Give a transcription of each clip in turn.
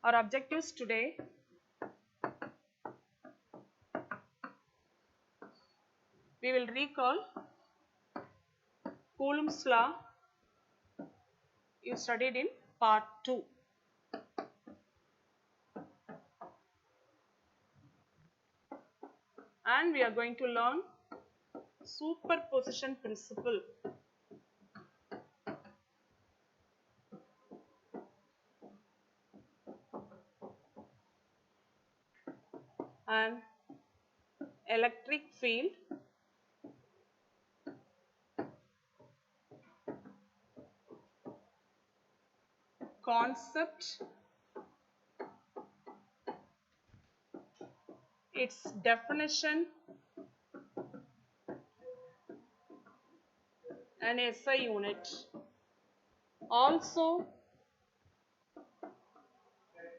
Our objectives today: we will recall Coulomb's law you studied in part 2. And we are going to learn superposition principle. And electric field, concept, its definition, and SI unit. Also,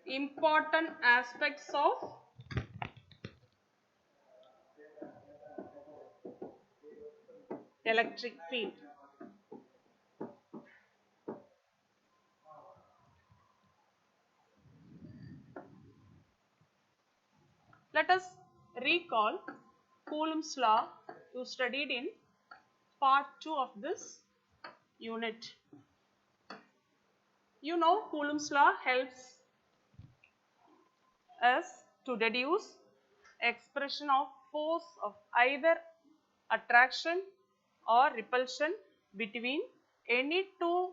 important aspects of electric field. Let us recall Coulomb's law you studied in part 2 of this unit. You know, Coulomb's law helps us to deduce expression of force of either attraction or repulsion between any two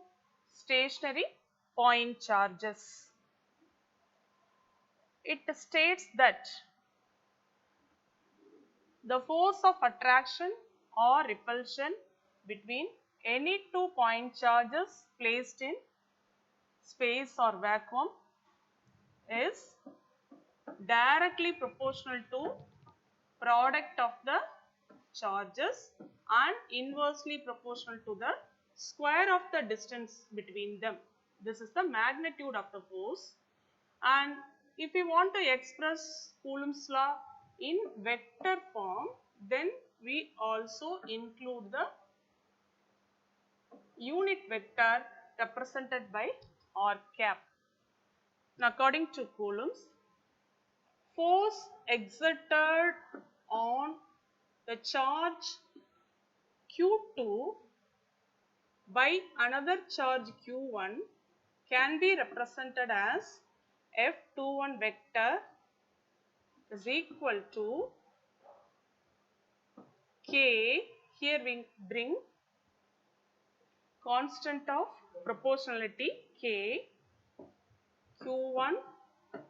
stationary point charges. It states that the force of attraction or repulsion between any 2 point charges placed in space or vacuum is directly proportional to product of the charges and inversely proportional to the square of the distance between them. This is the magnitude of the force. And if we want to express Coulomb's law in vector form, then we also include the unit vector represented by r cap. Now, according to Coulomb's, force exerted on the charge Q2 by another charge Q1 can be represented as F21 vector is equal to K, here we bring constant of proportionality K, Q1,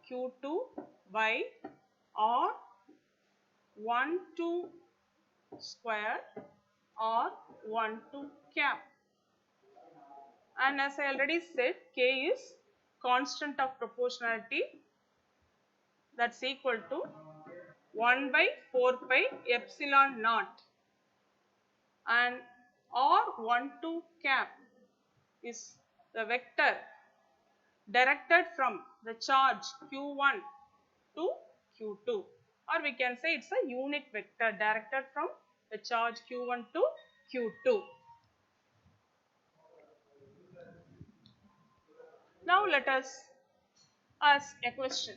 Q2 by R12 square or 12 cap. And as I already said, K is constant of proportionality, that's equal to 1 by 4 pi epsilon naught, and R12 cap is the vector directed from the charge Q1 to Q2, or we can say it's a unit vector directed from the charge Q1 to Q2. Now let us ask a question.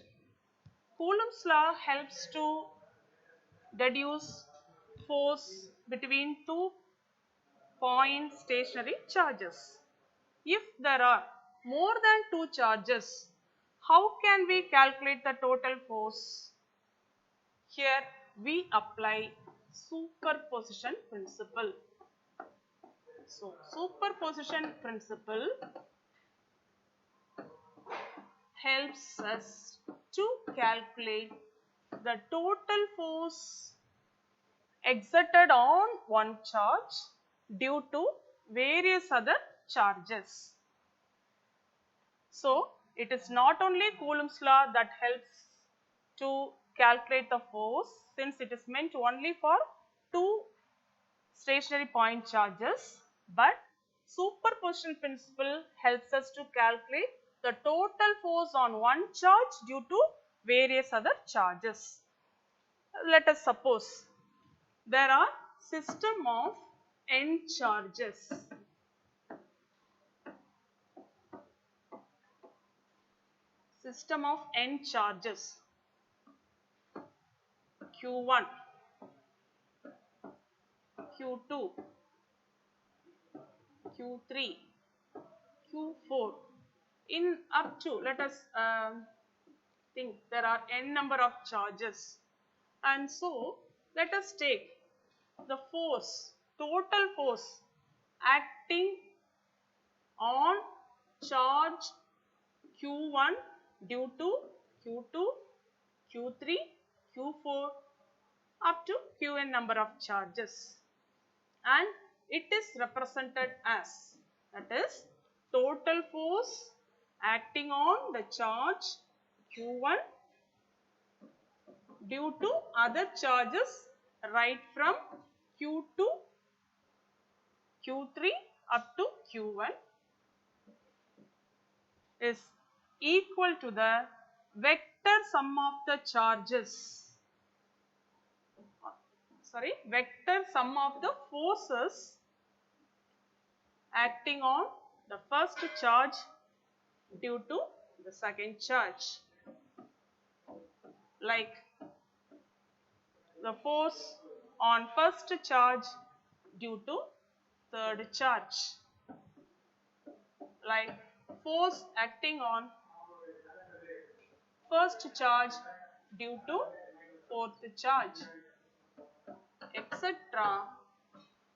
Coulomb's law helps to deduce force between 2 point stationary charges. If there are more than 2 charges, how can we calculate the total force? Here we apply superposition principle. So, superposition principle helps us to calculate the total force exerted on one charge due to various other charges. So, it is not only Coulomb's law that helps to calculate the force, since it is meant only for 2 stationary point charges, but superposition principle helps us to calculate the total force on one charge due to various other charges. Let us suppose there are system of n charges. system of n charges q1, q2, q3, q4 in up to, let us think there are n number of charges, and so let us take the force, total force acting on charge q1 due to q2, q3, q4 up to qn number of charges, and it is represented as, that is, total force acting on the charge q1 due to other charges right from q2, q3 up to q1 is equal to the vector sum of the charges, vector sum of the forces acting on the first charge due to the second charge, like the force on first charge due to third charge, like force acting on first charge due to fourth charge, etc.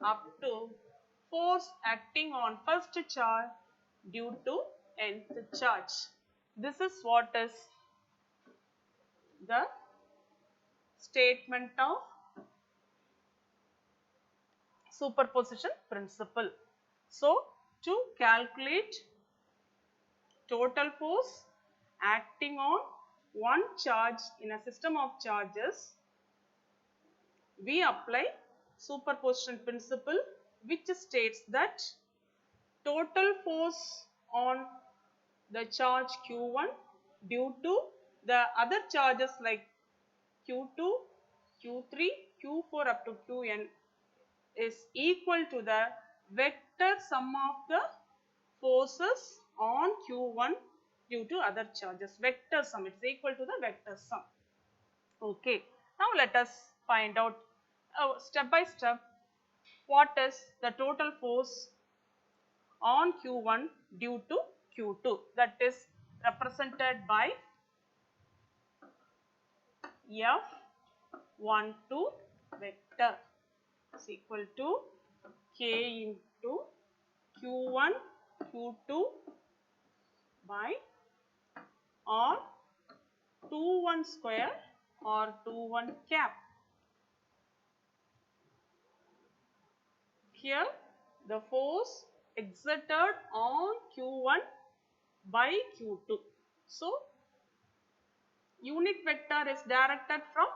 up to force acting on first charge due to nth charge. This is what is the statement of superposition principle. So, to calculate total force acting on one charge in a system of charges, we apply superposition principle, which states that total force on the charge q1 due to the other charges like q2, q3, q4 up to qn is equal to the vector sum of the forces on q1 due to other charges. Vector sum, it is equal to the vector sum. Okay. Now let us find out step by step what is the total force on q1 due to q2, that is represented by F12 vector is equal to K into q1 q2 by R21 square or 21 cap. Here the force exerted on q1 by q2. So, unit vector is directed from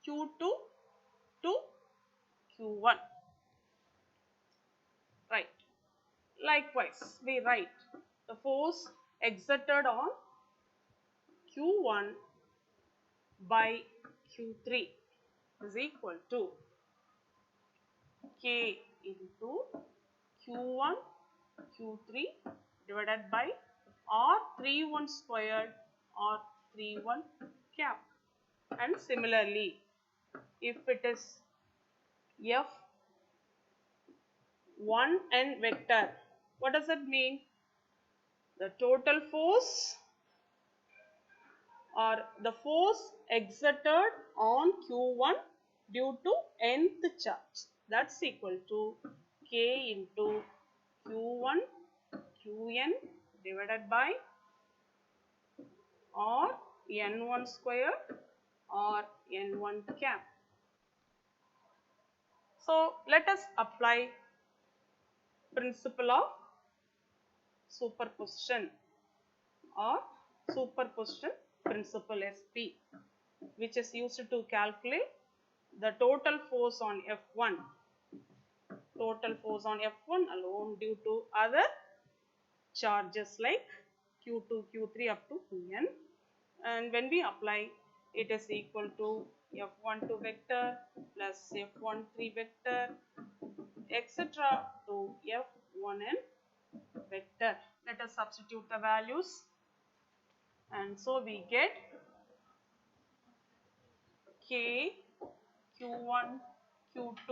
q2 to q1. Right. Likewise, we write the force exerted on q1 by q3 is equal to K into q1 q3 divided by R31 squared or 31 cap. And similarly, if it is F1n vector, what does it mean? The total force or the force exerted on q1 due to nth charge, that's equal to K into q1 qn divided by or n1 square or n1 cap. So, let us apply principle of superposition or superposition principle SP, which is used to calculate the total force on F1, total force on F1 alone due to other charges like q2, q3 up to qn, and when we apply, it is equal to F12 vector plus F13 vector etc. to F1n vector. Let us substitute the values, and so we get K Q1 Q2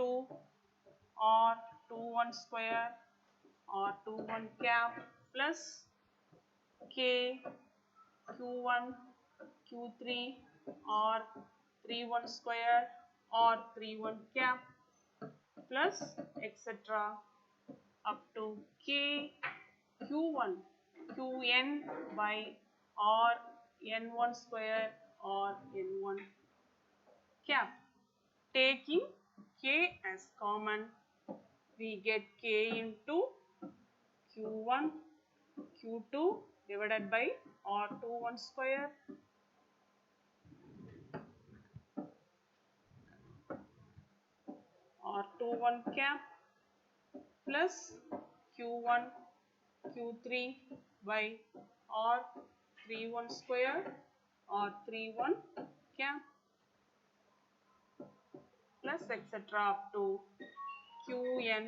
or 21 square or 21 cap plus K Q1 Q3 or 31 square or 31 cap plus etc. up to K Q1 Qn by or N1 square or N1 cap. Taking K as common, we get K into Q1 Q2 divided by R21 square R21 cap plus Q1 Q3 by R31 square R31 cap plus etc. up to Qn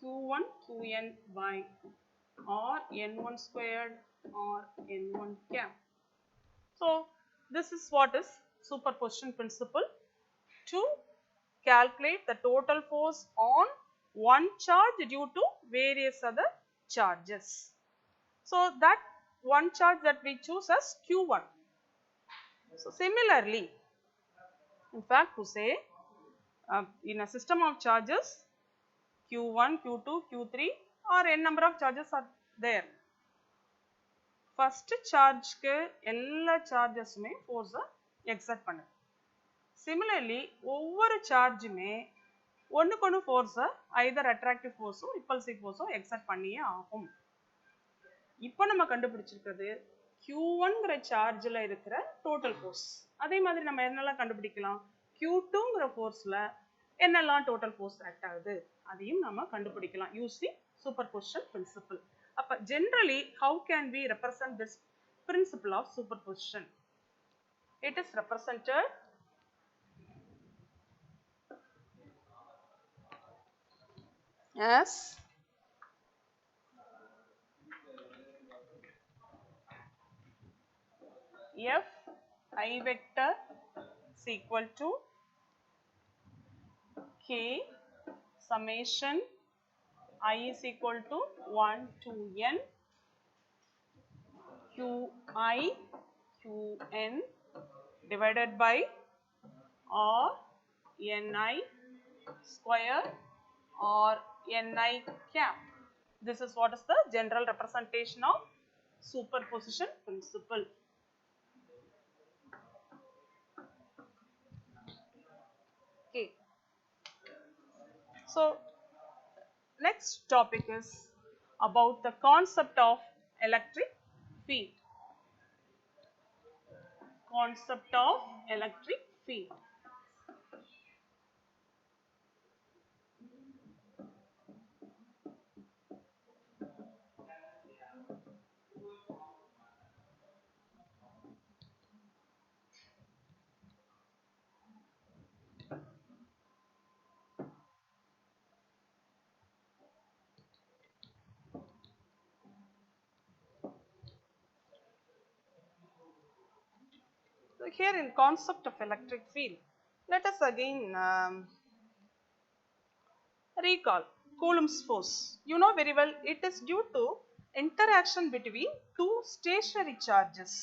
Q1 Qn by or N1 squared or N1 cap. So, this is what is superposition principle to calculate the total force on one charge due to various other charges. So, that one charge that we choose as Q1. So, similarly, in fact to say in a system of charges Q1, Q2, Q3 or n number of charges are there. First charge க்கு எல்லா chargesமே force exert பண்ணுது. Similarly, ஒவ்வொரு சார்ஜுமே ஒன்றுக்கொன்று force either attractive force or repulsive force exert பண்ணியே ஆகும். இப்போ நம்ம கண்டுபிடிச்சிருக்கிறது Q1ங்கிற சார்ஜில் இருக்கிற total force. அதே மாதிரி நம்ம என்னெல்லாம் கண்டுபிடிக்கலாம், Q2ங்கிற forceல என்னெல்லாம் total force act ஆகுது அதையும் நம்ம கண்டுபிடிக்கலாம் using superposition principle. அப்ப generally how can we represent this principle of superposition? It is represented as F I vector is equal to K summation I is equal to 1 to N Qi Qn divided by R Ni square or Ni cap. This is what is the general representation of superposition principle. Okay. So, next topic is about the concept of electric field. Concept of electric field. So, here in concept of electric field, let us again recall Coulomb's force. You know very well it is due to interaction between two stationary charges,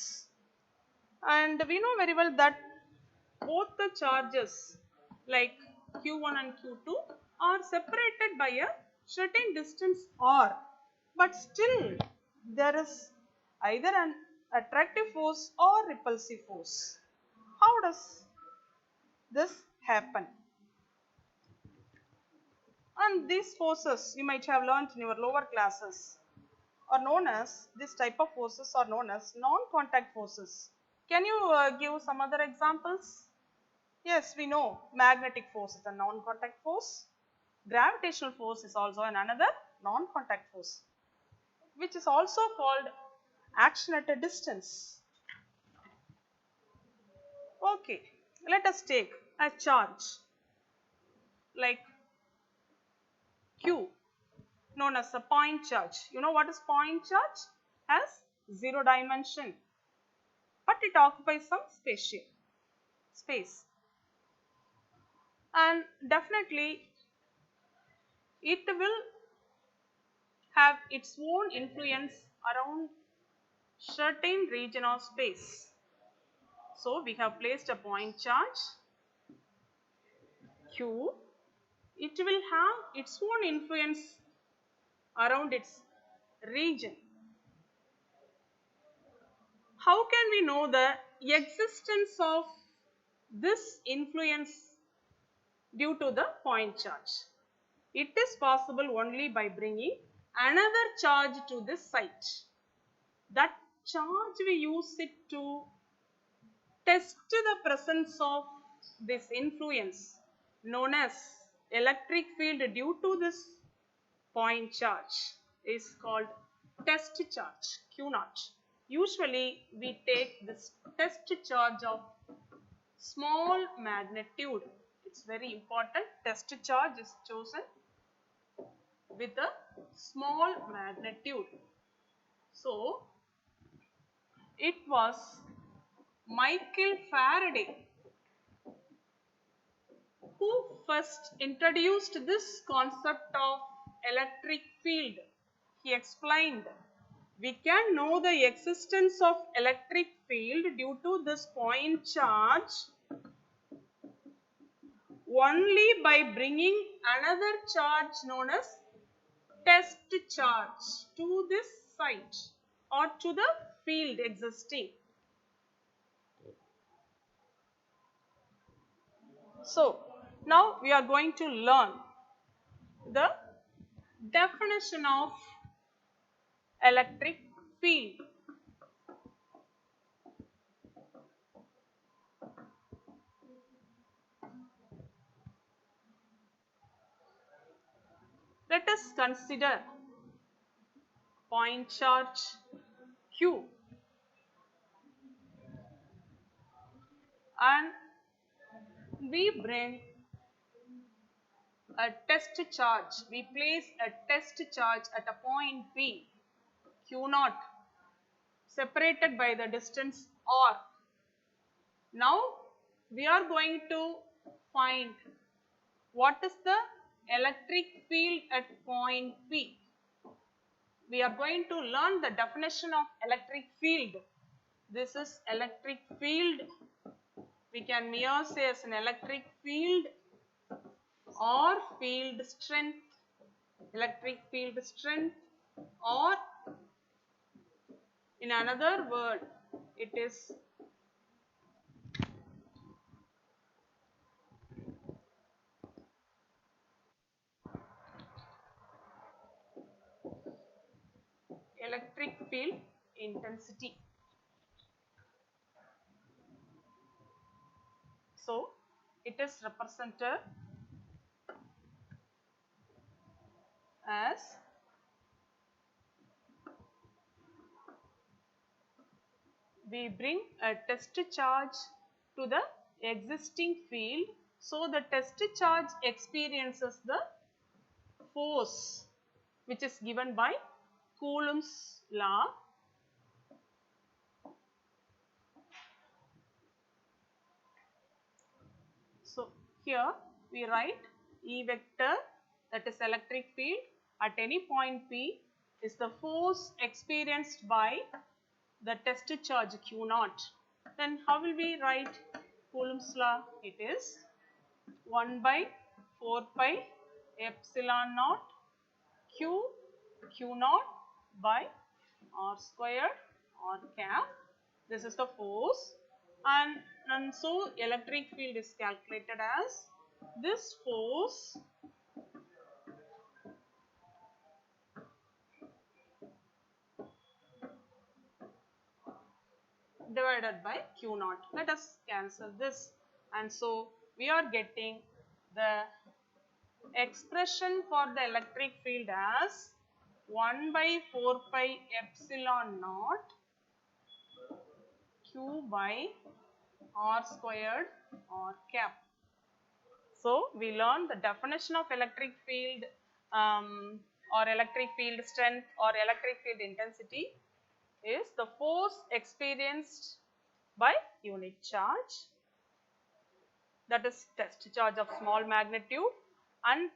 and we know very well that both the charges like Q1 and Q2 are separated by a certain distance r, but still there is either an attractive force or repulsive force. How does this happen? And these forces you might have learnt in your lower classes are known as, this type of forces are known as non-contact forces. Can you give some other examples? Yes, we know magnetic force is a non-contact force. Gravitational force is also another non-contact force, which is also called action at a distance. Okay, let us take a charge like Q. known as a point charge. You know what is point charge? Has zero dimension, but it occupies some space, and definitely it will have its own influence around certain region of space. So we have placed a point charge Q. It will have its own influence around its region. How can we know the existence of this influence due to the point charge? It is possible only by bringing another charge to this site. That charge we use it to test the presence of this influence known as electric field due to this point charge is called test charge Q naught. Usually we take this test charge of small magnitude. It's very important. Test charge is chosen with a small magnitude. So it was Michael Faraday who first introduced this concept of electric field. He explained, we can know the existence of electric field due to this point charge only by bringing another charge known as test charge to this site or to the field existing. So now we are going to learn the definition of electric field. Let us consider point charge Q and we bring a test charge. We place a test charge at a point P, Q naught, separated by the distance R. Now we are going to find what is the electric field at point P. We are going to learn the definition of electric field. This is electric field. We can mere say as an electric field or field strength, electric field strength, or in another word it is electric field intensity. So it is represented as we bring a test charge to the existing field, so the test charge experiences the force which is given by Coulomb's law. So here we write E vector, that is electric field at any point P, is the force experienced by the test charge Q naught. Then how will we write Coulomb's law? It is 1 by 4 pi epsilon naught Q naught by R squared R cap. This is the force, and so electric field is calculated as this force divided by Q naught. Let us cancel this, and so we are getting the expression for the electric field as 1 by 4 pi epsilon naught Q by R squared R cap. So we learned the definition of electric field or electric field strength or electric field intensity is the force experienced by unit charge, that is test charge of small magnitude, and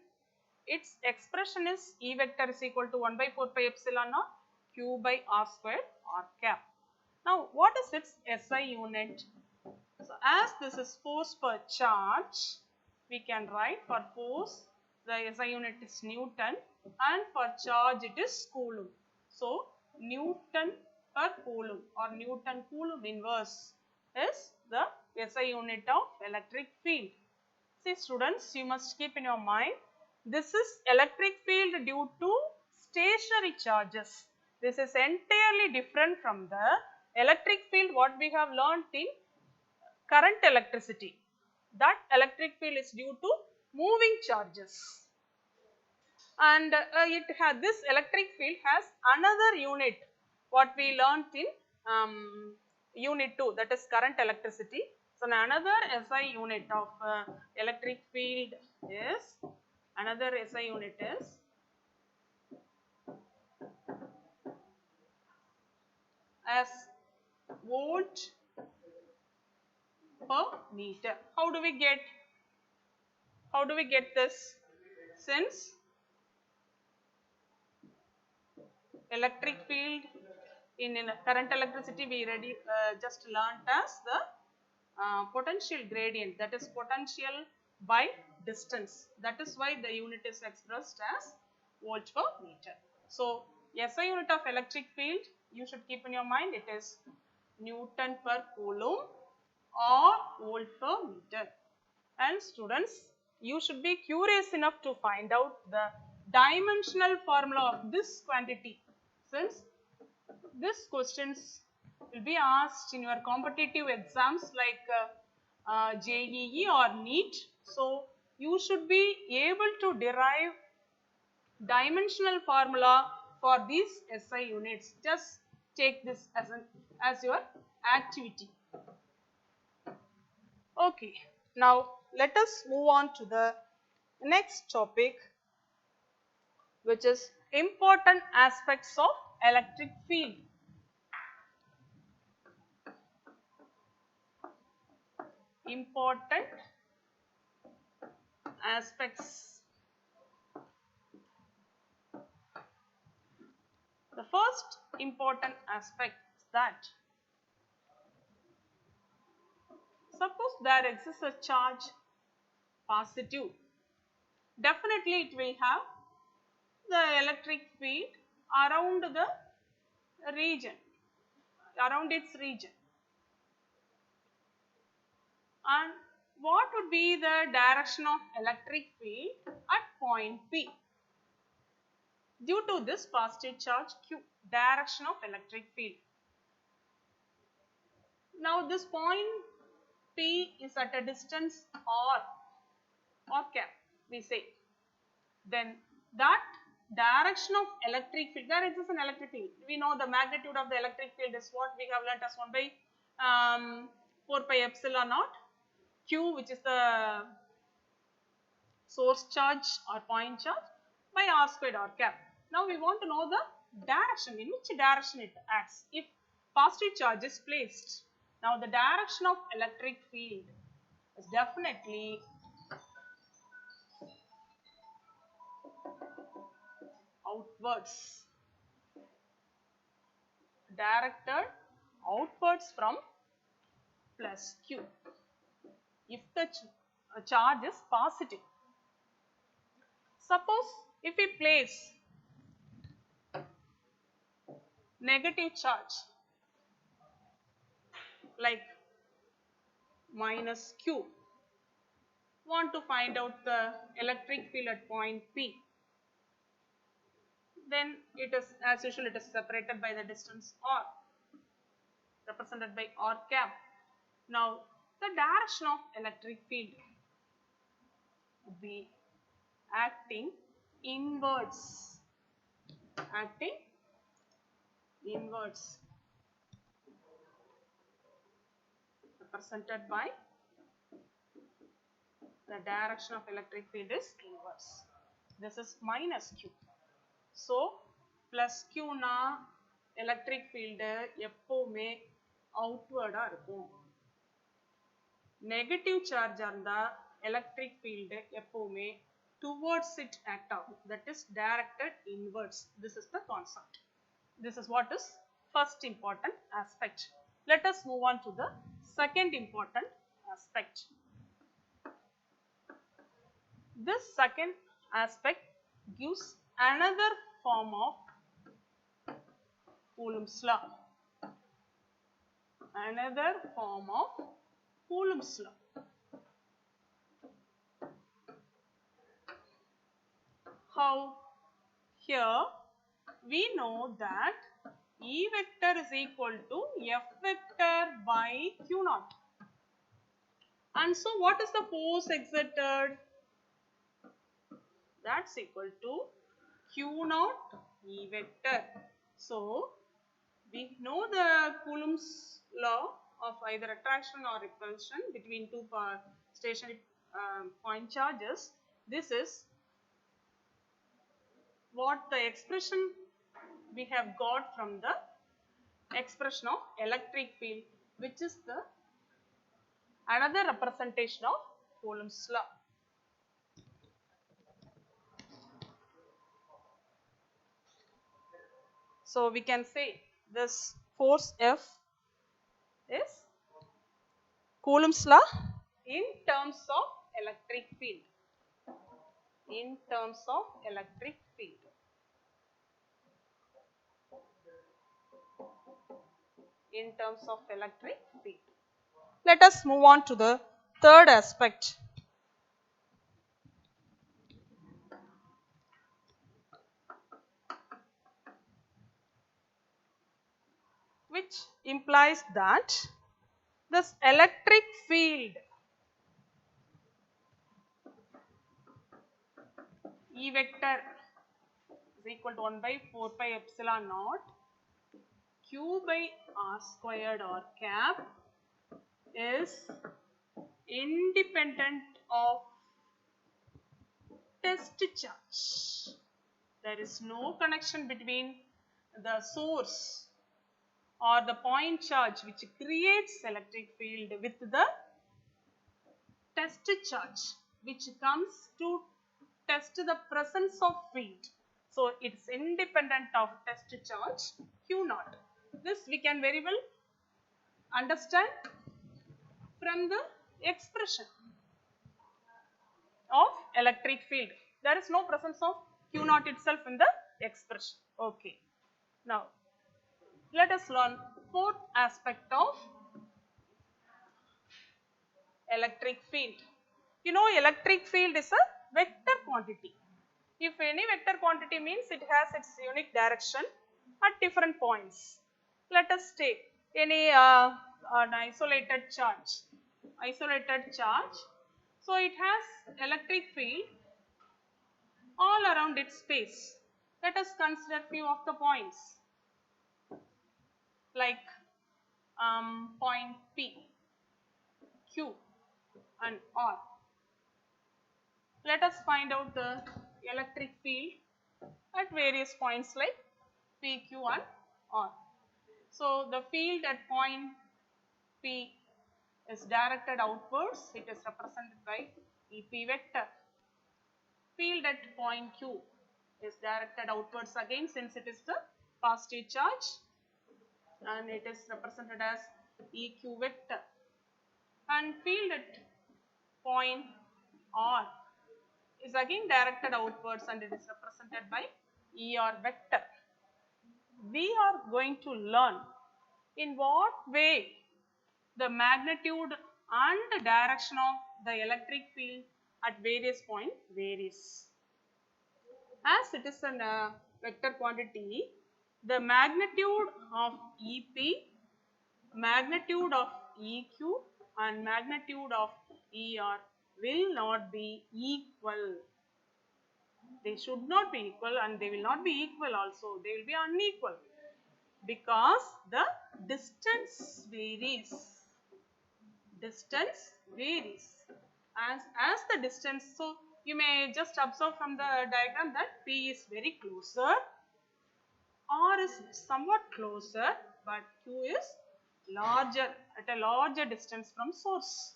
its expression is E vector is equal to 1 by 4 pi epsilon naught q by r squared r cap. Now what is its SI unit? So as this is force per charge, we can write for force the SI unit is Newton and for charge it is Coulomb. So Newton per Coulomb or Newton Coulomb inverse is the SI unit of electric field. See students, you must keep in your mind, this is electric field due to stationary charges. This is entirely different from the electric field what we have learnt in current electricity. That electric field is due to moving charges, and this electric field has another unit what we learnt in unit 2, that is current electricity. So another SI unit of electric field is, another SI unit is as volt per meter. How do we get this? Since electric field in current electricity we already just learnt as the potential gradient, that is potential by distance. That is why the unit is expressed as volt per meter. So SI unit of electric field you should keep in your mind, it is Newton per Coulomb or volt per meter. And students, you should be curious enough to find out the dimensional formula of this quantity, since these questions will be asked in your competitive exams like JEE or NEET. So you should be able to derive dimensional formula for these SI units. Just take this as your activity. Okay, now let us move on to the next topic, which is important aspects of electric field. Important aspects. The first important aspect is that suppose there exists a charge positive, definitely it will have the electric field around the region, around its region. And what would be the direction of electric field at point P? Due to this positive charge Q, direction of electric field. Now this point P is at a distance or cap, we say. Then that direction of electric field, there exists an electric field. We know the magnitude of the electric field is what we have learnt as 1 by 4 pi epsilon naught Q, which is the source charge or point charge, by r squared r cap. Now we want to know the direction, in which direction it acts if positive charge is placed. Now the direction of electric field is definitely outwards, directed outwards from plus Q if the charge is positive. Suppose if we place negative charge like minus Q, want to find out the electric field at point P, then it is, as usual, it is separated by the distance r, represented by r cap. Now the direction of electric field would be acting inwards, represented by the direction of electric field is inverse. This is minus Q. So plus q na electric field எப்பவுமே outward இருக்கும். Negative charge இருந்தா electric field எப்பவுமே towards it act ஆகும். That is directed inwards. This is the concept. This is what is first important aspect. Let us move on to the second important aspect. This second aspect gives another form of Coulomb's law. Another form of Coulomb's law. How? Here we know that E vector is equal to F vector by Q naught. And so what is the force exerted? That's equal to Q naught E vector. So we know the Coulomb's law of either attraction or repulsion between two stationary point charges. This is what the expression we have got from the expression of electric field, which is the another representation of Coulomb's law. So we can say this force F is Coulomb's law in terms of electric field. In terms of electric field. In terms of electric field. Let us move on to the third aspect. Which implies that this electric field E vector is equal to 1 by 4 pi epsilon naught Q by R squared or cap is independent of test charge. There is no connection between the source or the point charge which creates electric field with the test charge which comes to test the presence of field. So it's independent of test charge Q naught. This we can very well understand from the expression of electric field. There is no presence of Q naught itself in the expression. Okay. Now let us learn fourth aspect of electric field. You know, electric field is a vector quantity. If any vector quantity means it has its unique direction at different points. Let us take any an isolated charge. So it has electric field all around its space. Let us consider few of the points like point P, Q and R. Let us find out the electric field at various points like P, Q and R. So the field at point P is directed outwards. It is represented by EP vector. Field at point Q is directed outwards again since it is the positive charge and it is represented as EQ vector. And field at point R is again directed outwards and it is represented by ER vector. We are going to learn in what way the magnitude and direction of the electric field at various points varies. As it is a vector quantity, the magnitude of EP, magnitude of EQ and magnitude of ER will not be equal. They should not be equal and they will not be equal also. They will be unequal because the distance varies. Distance varies. As the distance, so you may just observe from the diagram that P is very closer R is somewhat closer, but Q is larger, at a larger distance from source.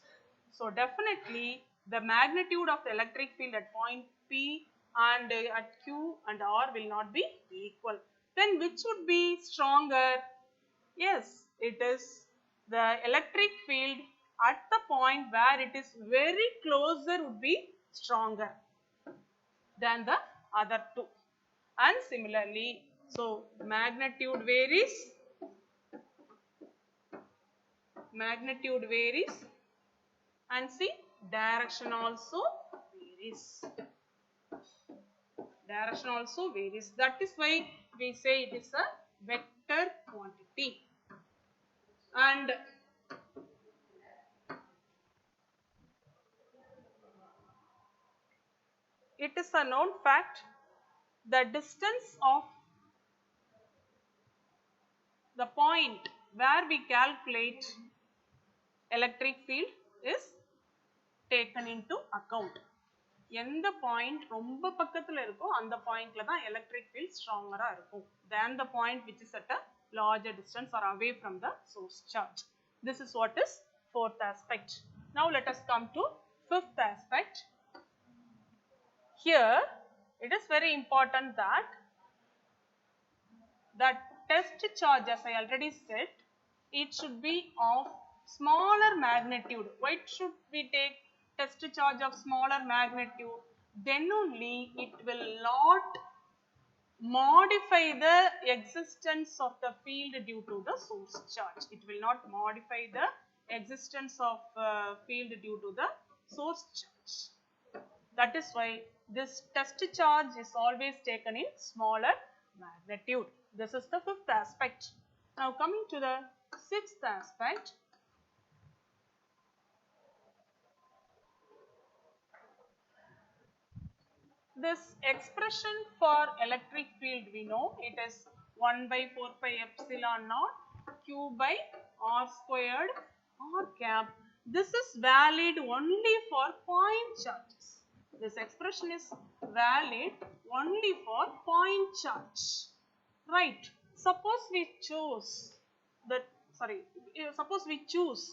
So definitely the magnitude of the electric field at point P and at Q and R will not be equal. Then which would be stronger? Yes, it is the electric field at the point where it is very closer would be stronger than the other two. And similarly, so magnitude varies, and see direction also varies. Direction also varies. That is why we say it is a vector quantity. And it is a known fact, the distance of the point where we calculate electric field is taken into account. எந்த point ரொம்ப பக்கத்துல இருக்கோ அந்த பாயிண்ட்ல தான் electric field ஸ்ட்ராங்கரா இருக்கும் than the point which is at a larger distance or away from the source charge. This is what is fourth aspect. Now let us come to fifth aspect. Here it is very important that test charge, as I already said, it should be of smaller magnitude. Why should we take test charge of smaller magnitude? Then only it will not modify the existence of the field due to the source charge. It will not modify the existence of field due to the source charge. That is why this test charge is always taken in smaller magnitude. This is the fifth aspect. Now coming to the sixth aspect. This expression for electric field, we know it is 1 by 4 pi epsilon naught Q by R squared R cap. This is valid only for point charges. This expression is valid only for point charge. Right. Suppose we choose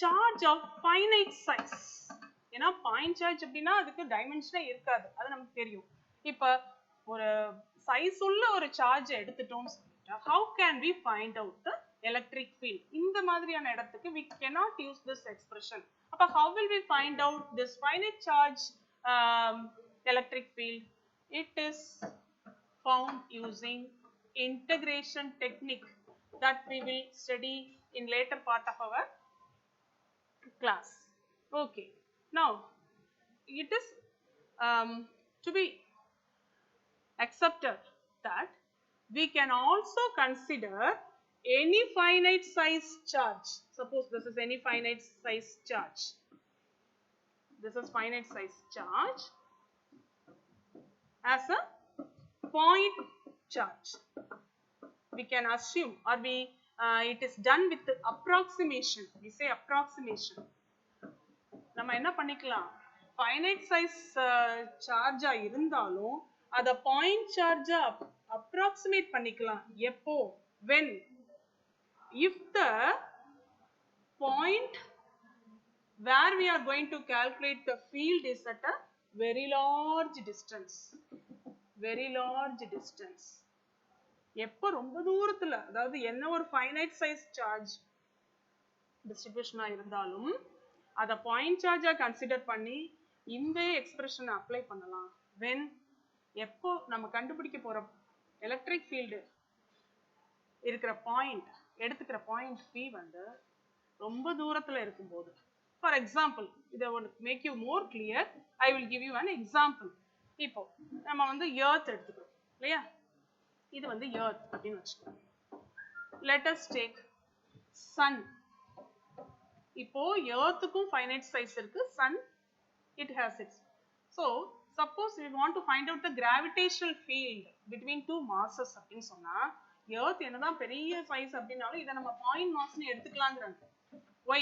charge of finite size. ஏன்னா point charge அப்படின்னா அதுக்கு டைமென்ஷனே இருக்காது, அது நமக்கு தெரியும். இப்போ ஒரு size உள்ள ஒரு சார்ஜ் எடுத்துட்டோம்னு சொல்லிட்டா how can we find out the electric field? இந்த மாதிரியான இடத்துக்கு we cannot use this expression. அப்ப how will we find out this finite charge electric field? It is found using integration technique that we will study in later part of our class. Okay. Now, it is to be accepted that we can also consider any finite size charge. Suppose this is any finite size charge. This is finite size charge as a point charge. We can assume, or it is done with the approximation. We say approximation. நம்ம என்ன பண்ணிக்கலாம், finite size சார்ஜா இருந்தாலும் அத point சார்ஜா approximate பண்ணிக்கலாம். எப்போ? when if the point where we are going to calculate the field is at a very large distance. எப்போ ரொம்ப தூரத்துல, அதாவது என்ன ஒரு finite size charge distribution இருந்தாலும் அத பாயிண்ட் சார்ஜா கன்சிடர் பண்ணி இந்த எக்ஸ்பிரஷனை அப்ளை பண்ணலாம். when எப்போ நம்ம கண்டுபிடிக்க போற எலக்ட்ரிக் ஃபீல்டு இருக்கிற பாயிண்ட், எடுத்துக்கிற பாயிண்ட் P வந்து ரொம்ப தூரத்துல இருக்கும்போது. ஃபார் எக்ஸாம்பிள், இதை make you more clear, I will give you an example. இப்போ நம்ம வந்து எர்த் எடுத்துக்கிறோம் இல்லையா, இது வந்து எர்த் அப்படின்னு வச்சுக்கோங்க. Let us take sun. இப்போ எர்த்துக்கும் ஃபைனைட் சைஸ் இருக்கு, sun it has its. So suppose we want to find out the gravitational field between two masses அப்படின்னு சொன்னா, எர்த் என்னதான் பெரிய சைஸ் அப்படின்னாலும் இதை நம்ம பாயிண்ட் மாஸ்னு எடுத்துக்கலாங்கிறாங்க. why?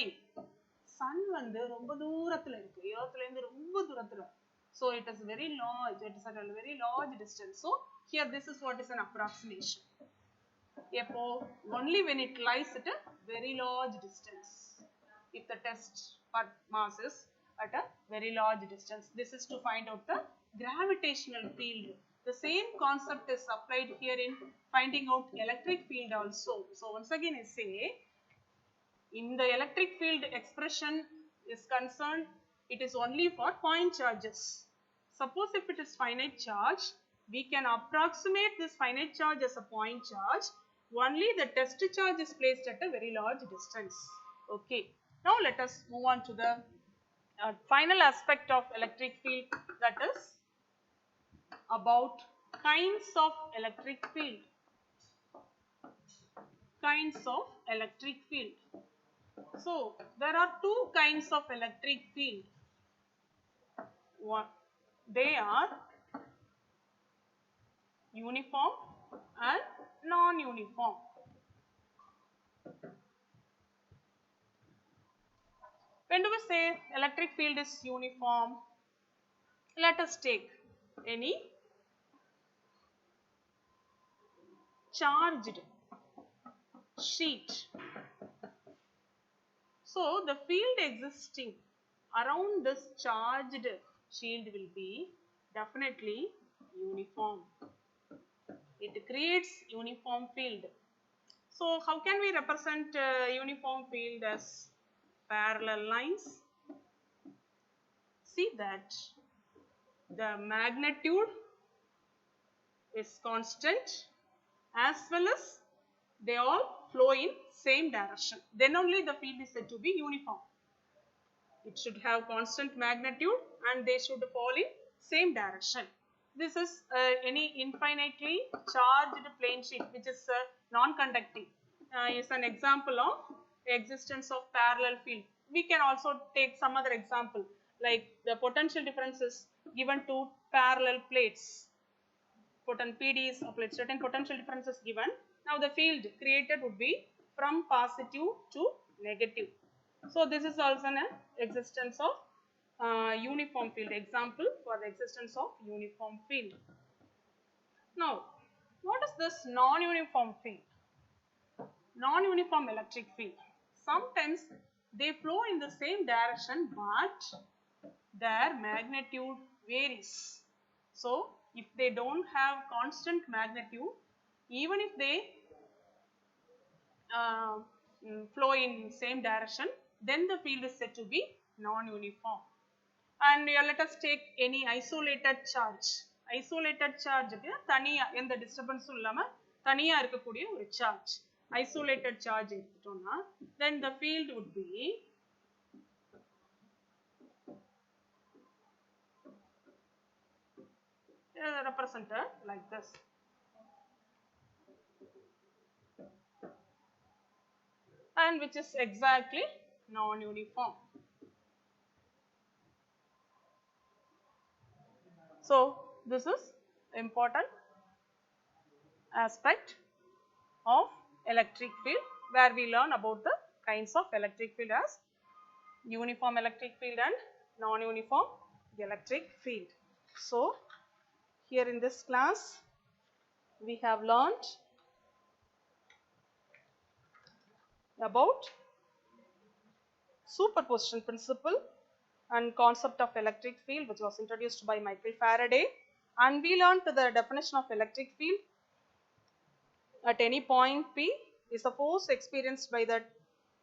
சன் வந்து ரொம்ப தூரத்துல இருக்கு, எர்த்ல இருந்து ரொம்ப தூரத்துல. So it is very large, it is at a very large distance. So Here this is what is an approximation. Therefore, only when it lies at a very large distance. If the test mass is at a very large distance, this is to find out the gravitational field. The same concept is applied here in finding out electric field also. So once again I say, in the electric field expression is concerned, it is only for point charges. Suppose if it is finite charge, we can approximate this finite charge as a point charge. Only the test charge is placed at a very large distance. Okay. Now let us move on to the final aspect of electric field, that is about kinds of electric field. Kinds of electric field. So there are two kinds of electric field. They are uniform and non-uniform. When do we say electric field is uniform? Let us take any charged sheet. So the field existing around this charged shield will be definitely uniform. It creates uniform field. So how can we represent uniform field as parallel lines? See that the magnitude is constant as well as they all flow in same direction. Then only the field is said to be uniform. It should have constant magnitude and they should fall in same direction. This is any infinitely charged plane sheet which is non-conducting. Is an example of existence of parallel field. We can also take some other example like the potential differences given to parallel plates. PD is applied, certain potential differences given. Now the field created would be from positive to negative. So this is also an existence of uniform field, example for the existence of uniform field. Now what is this non-uniform field? Non-uniform electric field. Sometimes they flow in the same direction but their magnitude varies. So if they don't have constant magnitude, even if they flow in same direction, then the field is said to be non-uniform. And let us take any isolated charge. Isolated charge தனியா எந்த டிஸ்டர்பன்ஸும் இல்லாம தனியா இருக்கக்கூடிய ஒரு charge. Isolated charge எடுத்துட்டோம்னா then the field would be represented like this. And which is exactly non-uniform. So this is important aspect of electric field where we learn about the kinds of electric field as uniform electric field and non-uniform electric field. So here in this class we have learned about superposition principle and concept of electric field which was introduced by Michael Faraday, and we learned the definition of electric field. At any point P is a force experienced by the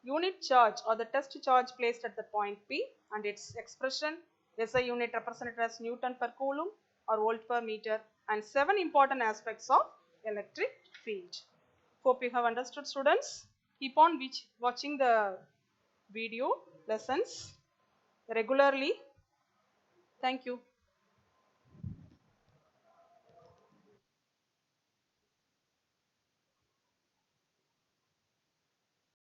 unit charge or the test charge placed at the point P, and its expression SI unit represented as Newton per Coulomb or volt per meter, and 7 important aspects of electric field. Hope you have understood, students. Keep on watching the video lessons regularly. Thank you.